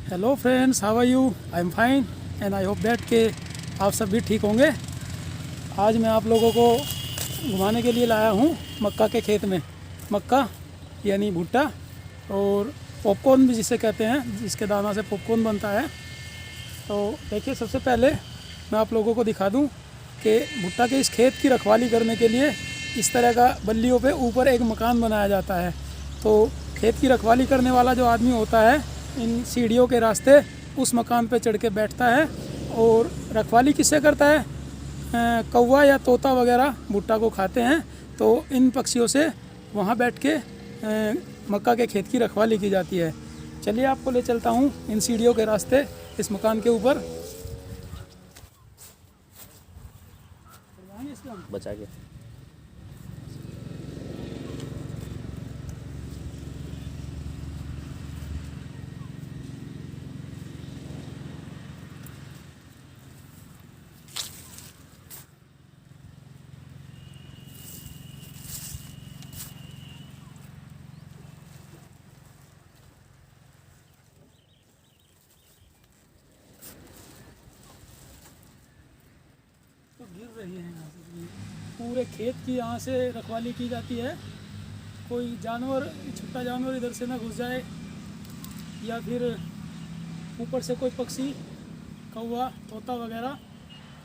Hello friends, how are you? I am fine and I hope that के आप सब भी ठीक होंगे। आज मैं आप लोगों को घुमाने के लिए लाया हूँ मक्का के खेत में। मक्का यानी भुट्टा और पॉपकॉर्न भी जिसे कहते हैं, जिसके दाना से पॉपकॉर्न बनता है। तो देखिए, सबसे पहले मैं आप लोगों को दिखा दूँ कि भुट्टा के इस खेत की रखवाली करने के लिए इस तरह का बल्लियों पे ऊपर एक मकान बनाया जाता है। तो खेत की रखवाली करने वाला जो आदमी होता है, इन सीढ़ियों के रास्ते उस मकान पे चढ़ के बैठता है और रखवाली किससे करता है? कौवा या तोता वगैरह भुट्टा को खाते हैं, तो इन पक्षियों से वहाँ बैठ के मक्का के खेत की रखवाली की जाती है। चलिए, आपको ले चलता हूँ इन सीढ़ियों के रास्ते इस मकान के ऊपर। बचा के तो गिर रही है यहाँ से, पूरे खेत की यहाँ से रखवाली की जाती है। कोई जानवर, छोटा जानवर इधर से ना घुस जाए, या फिर ऊपर से कोई पक्षी, कौवा, तोता वगैरह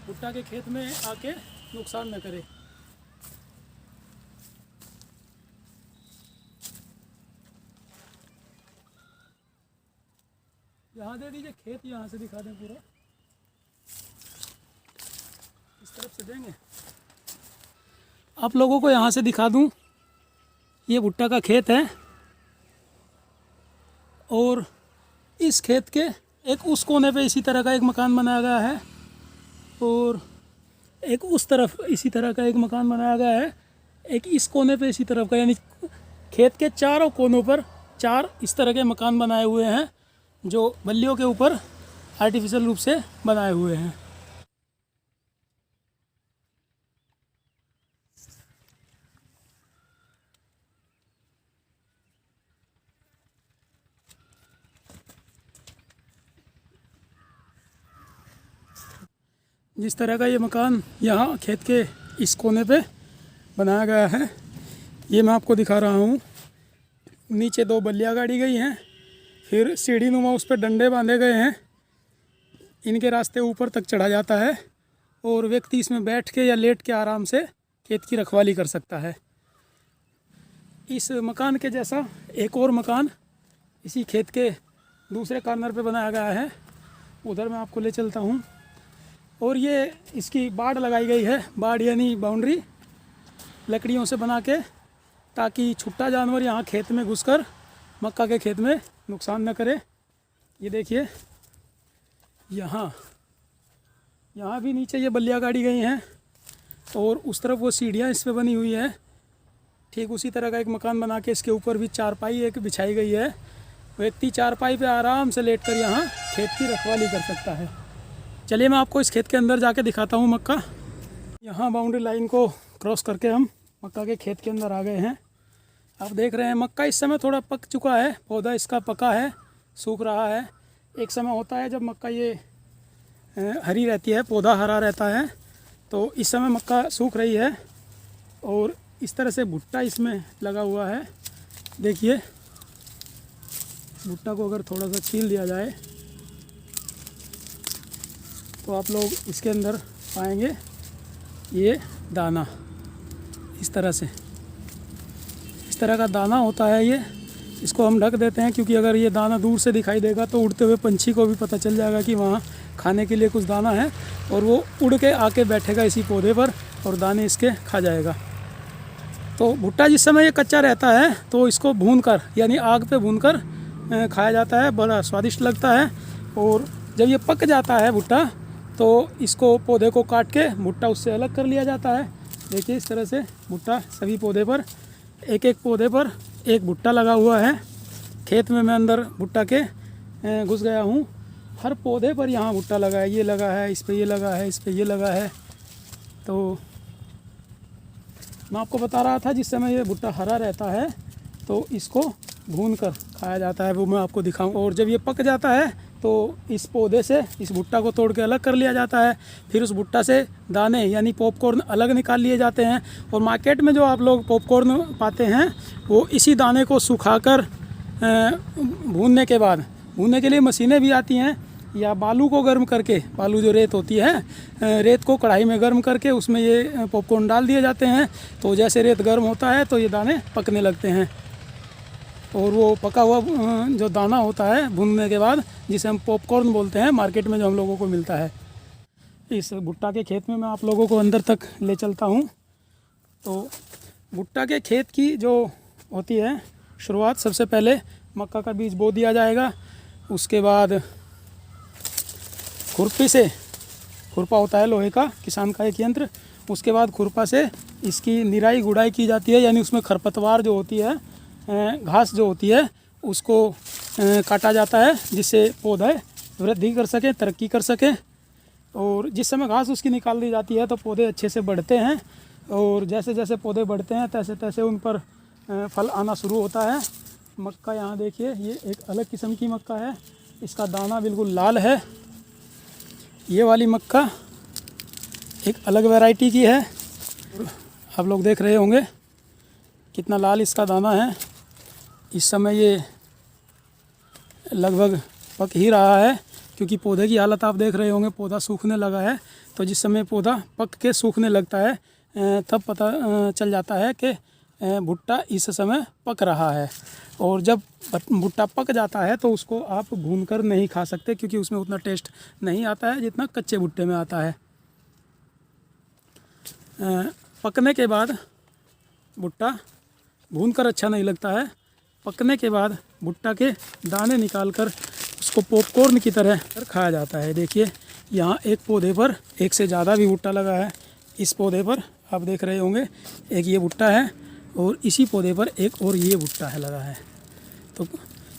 भुट्टा के खेत में आके नुकसान न करे। यहाँ दे दीजिए, खेत यहाँ से दिखा दें पूरा, इस तरफ से देंगे। आप लोगों को यहाँ से दिखा दूँ, ये भुट्टा का खेत है और इस खेत के एक उस कोने पे इसी तरह का एक मकान बनाया गया है और एक उस तरफ इसी तरह का एक मकान बनाया गया है। एक इस कोने पे इसी तरफ का, यानी खेत के चारों कोनों पर चार इस तरह के मकान बनाए हुए हैं, जो बल्लियों के ऊपर आर्टिफिशियल रूप से बनाए हुए हैं। जिस तरह का ये मकान यहाँ खेत के इस कोने पे बनाया गया है, ये मैं आपको दिखा रहा हूँ। नीचे दो बल्लियाँ गाड़ी गई हैं, फिर सीढ़ी नुमा उस पर डंडे बांधे गए हैं। इनके रास्ते ऊपर तक चढ़ा जाता है और व्यक्ति इसमें बैठ के या लेट के आराम से खेत की रखवाली कर सकता है। इस मकान के जैसा एक और मकान इसी खेत के दूसरे कॉर्नर पे बनाया गया है, उधर मैं आपको ले चलता हूँ। और ये इसकी बाड़ लगाई गई है, बाड़ यानी बाउंड्री, लकड़ियों से बना के, ताकि छुट्टा जानवर यहाँ खेत में घुसकर मक्का के खेत में नुकसान न करे। ये देखिए, यहाँ भी नीचे ये बल्लियाँ गाड़ी गई हैं और उस तरफ वो सीढ़ियाँ इस पर बनी हुई है। ठीक उसी तरह का एक मकान बना के इसके ऊपर भी चारपाई एक बिछाई गई है। व्यक्ति चारपाई पे आराम से लेटकर यहाँ खेत की रखवाली कर सकता है। चलिए, मैं आपको इस खेत के अंदर जाके दिखाता हूँ मक्का। यहाँ बाउंड्री लाइन को क्रॉस करके हम मक्का के खेत के अंदर आ गए हैं। आप देख रहे हैं मक्का इस समय थोड़ा पक चुका है, पौधा इसका पका है, सूख रहा है। एक समय होता है जब मक्का ये हरी रहती है, पौधा हरा रहता है, तो इस समय मक्का सूख रही है और इस तरह से भुट्टा इसमें लगा हुआ है। देखिए, भुट्टा को अगर थोड़ा सा छील दिया जाए तो आप लोग इसके अंदर पाएंगे ये दाना, इस तरह से, इस तरह का दाना होता है ये। इसको हम ढक देते हैं क्योंकि अगर ये दाना दूर से दिखाई देगा तो उड़ते हुए पंछी को भी पता चल जाएगा कि वहाँ खाने के लिए कुछ दाना है, और वो उड़ के आके बैठेगा इसी पौधे पर और दाने इसके खा जाएगा। तो भुट्टा जिस समय ये कच्चा रहता है तो इसको भूनकर, यानी आग पे भूनकर खाया जाता है, बड़ा स्वादिष्ट लगता है। और जब ये पक जाता है भुट्टा, तो इसको पौधे को काट के भुट्टा उससे अलग कर लिया जाता है। देखिए, इस तरह से भुट्टा सभी पौधे पर, एक एक पौधे पर एक भुट्टा लगा हुआ है। खेत में मैं अंदर भुट्टा के घुस गया हूँ। हर पौधे पर यहाँ भुट्टा लगा है, ये लगा है, इस पे ये लगा है, इस पे ये लगा है। तो मैं आपको बता रहा था, जिस समय ये भुट्टा हरा रहता है तो इसको भून कर खाया जाता है, वो मैं आपको दिखाऊँ। और जब ये पक जाता है तो इस पौधे से इस भुट्टा को तोड़ के अलग कर लिया जाता है। फिर उस भुट्टा से दाने यानी पॉपकॉर्न अलग निकाल लिए जाते हैं। और मार्केट में जो आप लोग पॉपकॉर्न पाते हैं वो इसी दाने को सुखाकर भूनने के लिए मशीनें भी आती हैं, या बालू को गर्म करके, बालू जो रेत होती है, रेत को कढ़ाई में गर्म करके उसमें ये पॉपकॉर्न डाल दिए जाते हैं। तो जैसे रेत गर्म होता है तो ये दाने पकने लगते हैं, और वो पका हुआ जो दाना होता है भूनने के बाद, जिसे हम पॉपकॉर्न बोलते हैं, मार्केट में जो हम लोगों को मिलता है। इस भुट्टा के खेत में मैं आप लोगों को अंदर तक ले चलता हूँ। तो भुट्टा के खेत की जो होती है शुरुआत, सबसे पहले मक्का का बीज बो दिया जाएगा। उसके बाद खुरपी से, खुरपा होता है लोहे का, किसान का एक यंत्र, उसके बाद खुरपा से इसकी निराई गुड़ाई की जाती है, यानी उसमें खरपतवार जो होती है, घास जो होती है, उसको काटा जाता है, जिससे पौधे वृद्धि कर सकें, तरक्की कर सकें। और जिस समय घास उसकी निकाल दी जाती है तो पौधे अच्छे से बढ़ते हैं, और जैसे जैसे पौधे बढ़ते हैं तैसे तैसे उन पर फल आना शुरू होता है। मक्का यहाँ देखिए, ये एक अलग किस्म की मक्का है, इसका दाना बिल्कुल लाल है। ये वाली मक्का एक अलग वैरायटी की है, आप लोग देख रहे होंगे कितना लाल इसका दाना है। इस समय ये लगभग पक ही रहा है, क्योंकि पौधे की हालत आप देख रहे होंगे, पौधा सूखने लगा है। तो जिस समय पौधा पक के सूखने लगता है तब पता चल जाता है कि भुट्टा इस समय पक रहा है। और जब भुट्टा पक जाता है तो उसको आप भूनकर नहीं खा सकते, क्योंकि उसमें उतना टेस्ट नहीं आता है जितना कच्चे भुट्टे में आता है। पकने के बाद भुट्टा भूनकर अच्छा नहीं लगता है। पकने के बाद भुट्टा के दाने निकालकर उसको पॉपकॉर्न की तरह खाया जाता है। देखिए यहाँ एक पौधे पर एक से ज़्यादा भी भुट्टा लगा है। इस पौधे पर आप देख रहे होंगे एक ये भुट्टा है, और इसी पौधे पर एक और ये भुट्टा है लगा है। तो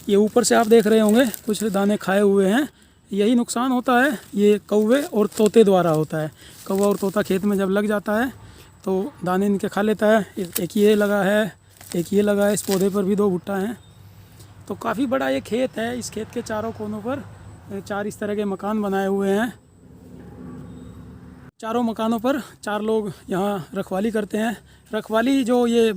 ये ऊपर से आप देख रहे होंगे कुछ दाने खाए हुए हैं। यही नुकसान होता है, ये कौवे और तोते द्वारा होता है। कौवा और तोता खेत में जब लग जाता है तो दाने इनके खा लेता है। एक ये लगा है, एक ये लगा है, इस पौधे पर भी 2 भुट्टा हैं। तो काफ़ी बड़ा ये खेत है। इस खेत के चारों कोनों पर 4 इस तरह के मकान बनाए हुए हैं। चारों मकानों पर 4 लोग यहाँ रखवाली करते हैं। रखवाली जो ये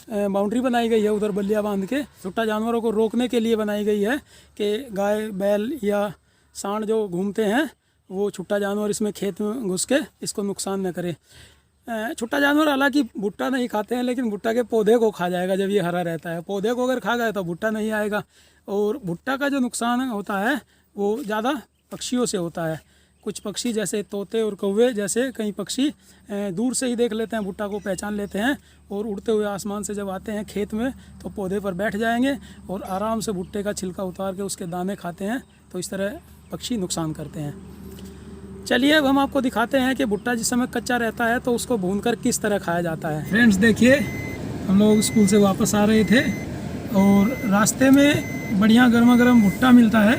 बाउंड्री बनाई गई है उधर बल्लियाँ बांध के, छुट्टा जानवरों को रोकने के लिए बनाई गई है कि गाय बैल या सांड जो घूमते हैं वो छुट्टा जानवर इसमें खेत में घुस के इसको नुकसान न करे। छुट्टा जानवर हालांकि भुट्टा नहीं खाते हैं, लेकिन भुट्टा के पौधे को खा जाएगा जब ये हरा रहता है। पौधे को अगर खा गए तो भुट्टा नहीं आएगा। और भुट्टा का जो नुकसान होता है वो ज़्यादा पक्षियों से होता है। कुछ पक्षी जैसे तोते और कौवे जैसे कई पक्षी दूर से ही देख लेते हैं, भुट्टा को पहचान लेते हैं, और उड़ते हुए आसमान से जब आते हैं खेत में तो पौधे पर बैठ जाएंगे और आराम से भुट्टे का छिलका उतार के उसके दाने खाते हैं। तो इस तरह पक्षी नुकसान करते हैं। चलिए अब हम आपको दिखाते हैं कि भुट्टा जिस समय कच्चा रहता है तो उसको भूनकर किस तरह खाया जाता है। फ्रेंड्स देखिए, हम लोग स्कूल से वापस आ रहे थे और रास्ते में बढ़िया गर्मा गर्म भुट्टा मिलता है।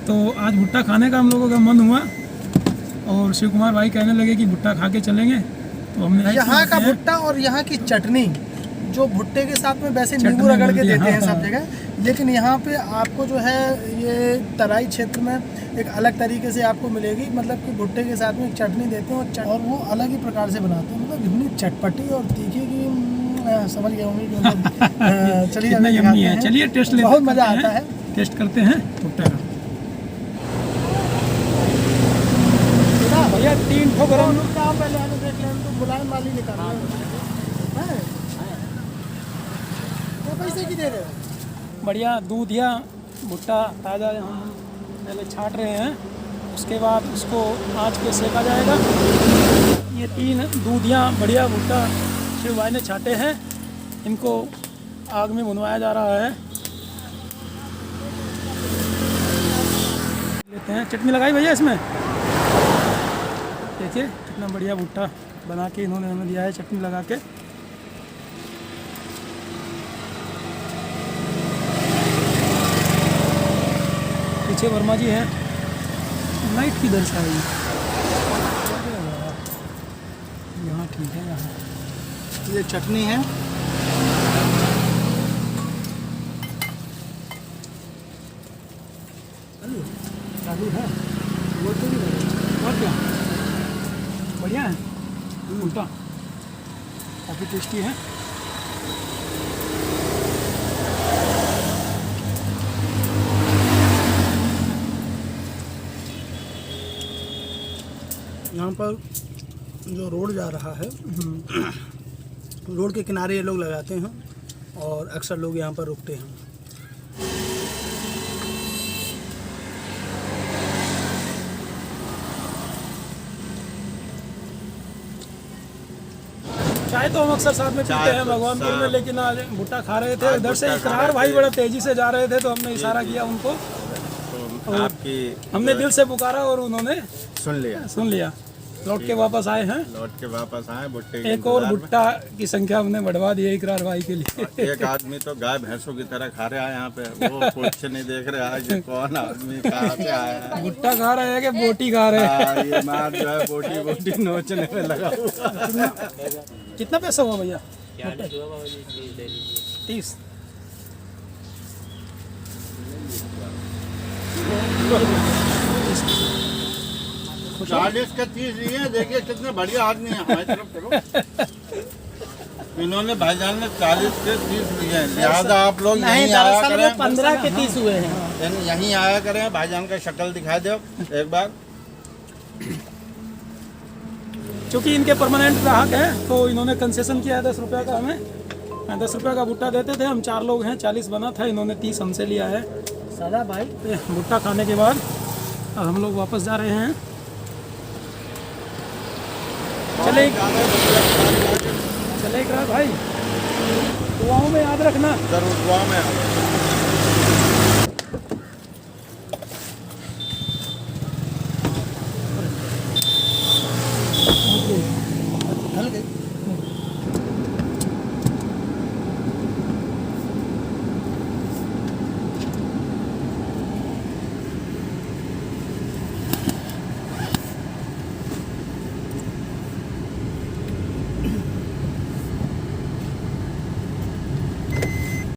तो आज भुट्टा खाने का हम लोगों का मन हुआ और शिव कुमार भाई कहने लगे कि भुट्टा खा के चलेंगे। तो हमने यहाँ का भुट्टा और यहाँ की चटनी जो भुट्टे के साथ में वैसे नींबू रगड़ के देते हैं सब जगह, लेकिन यहाँ पे आपको जो है ये तराई क्षेत्र में एक अलग तरीके से आपको मिलेगी। मतलब कि भुट्टे के साथ में एक चटनी देते हैं और वो अलग ही प्रकार से बनाते हैं। मतलब इतनी चटपटी और तीखी की समझ गए होंगे। चलिए टेस्ट लेते हैं, बहुत मज़ा आता है। टेस्ट करते हैं भुट्टा का। भैया 3 ठो गरम पहले आने देख लें तो मुलायम वाली निकाल पैसे की दे रहे हो। बढ़िया दूध या भुट्टा ताज़ा हम पहले छाट रहे हैं, उसके बाद उसको आँच पे सेका जाएगा। ये 3 दूधियाँ बढ़िया भुट्टा शिव भाई ने छाटे हैं, इनको आग में भुनवाया जा रहा है। लेते हैं, चटनी लगाई भैया इसमें। देखिए कितना बढ़िया भुट्टा बना के इन्होंने हमें दिया है चटनी लगा के। पीछे वर्मा जी हैं, लाइट किधर से आई? यहाँ ठीक है। यहाँ ये चटनी है, चालू है वो तो नहीं और क्या बढ़िया है उल्टा काफ़ी टेस्टी है। यहाँ पर जो रोड जा रहा है रोड के किनारे ये लोग लगाते हैं और अक्सर लोग यहाँ पर रुकते हैं। चाय तो हम अक्सर साथ में पीते हैं भगवानपुर में, लेकिन आज भुट्टा खा रहे थे इधर से इकरार भाई बड़ा तेजी से जा रहे थे तो हमने इशारा किया उनको, तो आपकी हमने दिल से पुकारा और उन्होंने सुन लिया लौट के वापस आए हैं। लौट के वापस आए भुट्टे के एक और इंतजार भुट्टा की संख्या हमने बढ़वा दी है इकरार भाई के लिए। में। एक आदमी तो गाय भैंसों की तरह खा रहा है यहाँ पे, वो कुछ नहीं देख रहा है कि कौन आदमी कहाँ से आया है। भुट्टा खा रहे हैं कि बोटी खा रहे हैं। ये मार जो है बोटी बोटी नोचने में लगा हुआ। कितना पैसा हुआ भैया? 30। चालीस का 30 लिए, देखिए कितने बढ़िया आदमी है। हमारी तरफ करो, इन्होंने भाईजान ने 40 के 30 लिए हैं, लिहाजा आप लोग यहीं आया करें। 15 के 30 हुए हैं। यहीं आया करें, भाईजान का शक्ल दिखा दो एक बार। चूँकि इनके परमानेंट ग्राहक हैं तो इन्होंने कंसेशन किया है 10 रुपये का। हमें 10 रुपये का भुट्टा देते थे, हम 4 लोग हैं, 40 बना था, इन्होंने 30 हमसे लिया है। सादा भाई भुट्टा खाने के बाद अब हम लोग वापस जा रहे हैं। चले इकरार भाई, दुआओं में याद रखना। जरूर दुआ में। ढल गई।